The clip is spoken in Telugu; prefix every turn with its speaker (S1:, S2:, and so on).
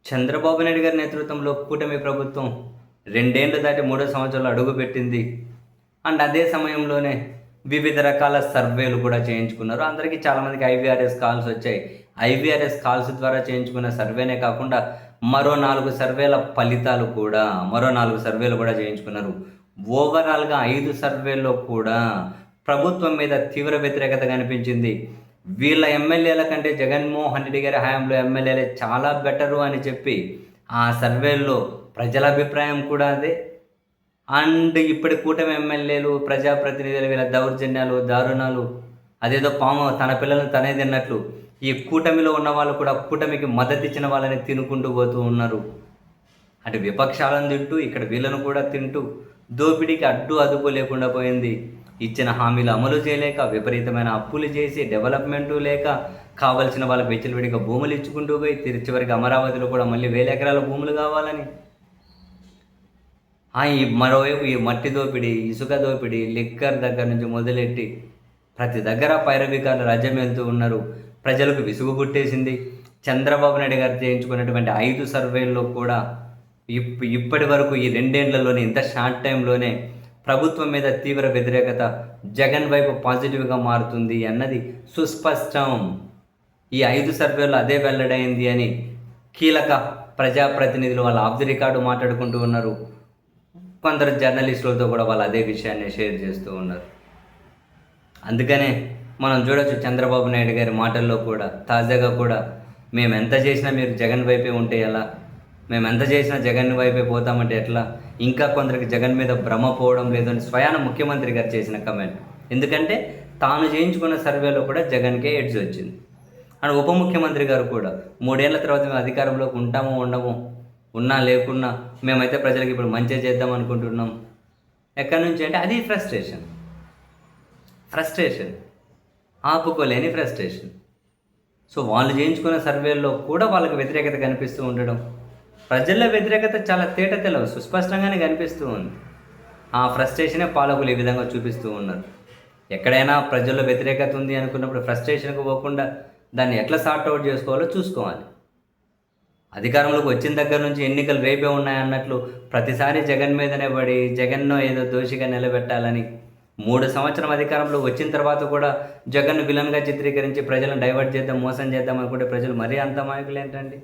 S1: చంద్రబాబు నాయుడు గారి నేతృత్వంలో కూటమి ప్రభుత్వం 2 ఏళ్లు దాటి మూడో సంవత్సరంలో అడుగుపెట్టింది. అండ్ అదే సమయంలోనే వివిధ రకాల సర్వేలు కూడా చేయించుకున్నారు. అందరికీ చాలామందికి ఐవీఆర్ఎస్ కాల్స్ వచ్చాయి. ఐవీఆర్ఎస్ కాల్స్ ద్వారా చేయించుకున్న సర్వేనే కాకుండా మరో 4 సర్వేల ఫలితాలు కూడా మరో 4 సర్వేలు కూడా చేయించుకున్నారు. ఓవరాల్‌గా 5 సర్వేల్లో కూడా ప్రభుత్వం మీద తీవ్ర వ్యతిరేకత కనిపించింది. వీళ్ళ ఎమ్మెల్యేల కంటే జగన్మోహన్ రెడ్డి గారి హయాంలో ఎమ్మెల్యేలే చాలా బెటరు అని చెప్పి ఆ సర్వేల్లో ప్రజల అభిప్రాయం కూడా అదే. అండ్ ఇప్పటి కూటమి ఎమ్మెల్యేలు, ప్రజాప్రతినిధులు వీళ్ళ దౌర్జన్యాలు, దారుణాలు అదేదో పాము తన పిల్లలను తనే తిన్నట్లు ఈ కూటమిలో ఉన్న వాళ్ళు కూడా కూటమికి మద్దతు ఇచ్చిన వాళ్ళని తినుకుంటూ పోతూ ఉన్నారు. అటు విపక్షాలను తింటూ ఇక్కడ వీళ్ళను కూడా తింటూ దోపిడీకి అడ్డు అదుపు లేకుండా పోయింది. ఇచ్చిన హామీలు అమలు చేయలేక విపరీతమైన అప్పులు చేసి డెవలప్మెంటు లేక కావలసిన వాళ్ళకి విచ్చలవిడిగా భూములు ఇచ్చుకుంటూ పోయి చివరికి అమరావతిలో కూడా మళ్ళీ 1000 ఎకరాల భూములు కావాలని ఈ మరోవైపు ఈ మట్టి దోపిడీ, ఇసుక దోపిడీ, లిక్కర్ దగ్గర నుంచి మొదలెట్టి ప్రతి దగ్గర పైరవికారులు రాజ్యం వెళ్తూ ఉన్నారు. ప్రజలకు విసుగు పుట్టేసింది. చంద్రబాబు నాయుడు గారు చేయించుకున్నటువంటి 5 సర్వేల్లో కూడా ఇప్పటి వరకు ఈ 2 ఏళ్లలోనే ఇంత షార్ట్ టైంలోనే ప్రభుత్వం మీద తీవ్ర వ్యతిరేకత జగన్ వైపు పాజిటివ్గా మారుతుంది అన్నది సుస్పష్టం. ఈ 5 సర్వేల్లో అదే వెల్లడైంది అని కీలక ప్రజాప్రతినిధులు వాళ్ళ ఆఫ్ ది రికార్డు మాట్లాడుకుంటూ ఉన్నారు. కొందరు జర్నలిస్టులతో కూడా వాళ్ళు అదే విషయాన్ని షేర్ చేస్తూ ఉన్నారు. అందుకనే మనం చూడొచ్చు చంద్రబాబు నాయుడు గారి మాటల్లో కూడా తాజాగా కూడా మేము ఎంత చేసినా మీరు జగన్ వైపే ఉంటే ఎలా, మేము ఎంత చేసినా జగన్ వైపే పోతామంటే ఎట్లా, ఇంకా కొందరికి జగన్ మీద భ్రమ పోవడం లేదు అని స్వయాన ముఖ్యమంత్రి గారు చేసిన కమెంట్. ఎందుకంటే తాను చేయించుకున్న సర్వేలో కూడా జగన్కే ఎడ్జ్ వచ్చింది. అండ్ ఉప ముఖ్యమంత్రి గారు కూడా 3 ఏళ్ల తర్వాత మేము అధికారంలోకి ఉంటామో ఉండమో, ఉన్నా లేకున్నా మేమైతే ప్రజలకు ఇప్పుడు మంచిగా చేద్దాం అనుకుంటున్నాం. ఎక్కడి నుంచి అంటే అది ఫ్రస్ట్రేషన్ ఆపుకోలేని ఫ్రస్ట్రేషన్. సో వాళ్ళు చేయించుకున్న సర్వేల్లో కూడా వాళ్ళకి వ్యతిరేకత కనిపిస్తూ ఉండడం, ప్రజల్లో వ్యతిరేకత చాలా తేటతెల్లవు సుస్పష్టంగానే కనిపిస్తూ ఉంది. ఆ ఫ్రస్ట్రేషనే పాలకులు ఈ విధంగా చూపిస్తూ ఉన్నారు. ఎక్కడైనా ప్రజల్లో వ్యతిరేకత ఉంది అనుకున్నప్పుడు ఫ్రస్ట్రేషన్కు పోకుండా దాన్ని ఎట్లా సార్ట్అవుట్ చేసుకోవాలో చూసుకోవాలి. అధికారంలోకి వచ్చిన దగ్గర నుంచి ఎన్నికలు రేపే ఉన్నాయన్నట్లు ప్రతిసారి జగన్ మీదనే పడి జగన్ను ఏదో దోషిగా నిలబెట్టాలని 3 సంవత్సరం అధికారంలో వచ్చిన తర్వాత కూడా జగన్ను విలన్గా చిత్రీకరించి ప్రజలను డైవర్ట్ చేద్దాం, మోసం చేద్దాం అనుకుంటే ప్రజలు మరీ అంత అమాయకులు ఏంటండి?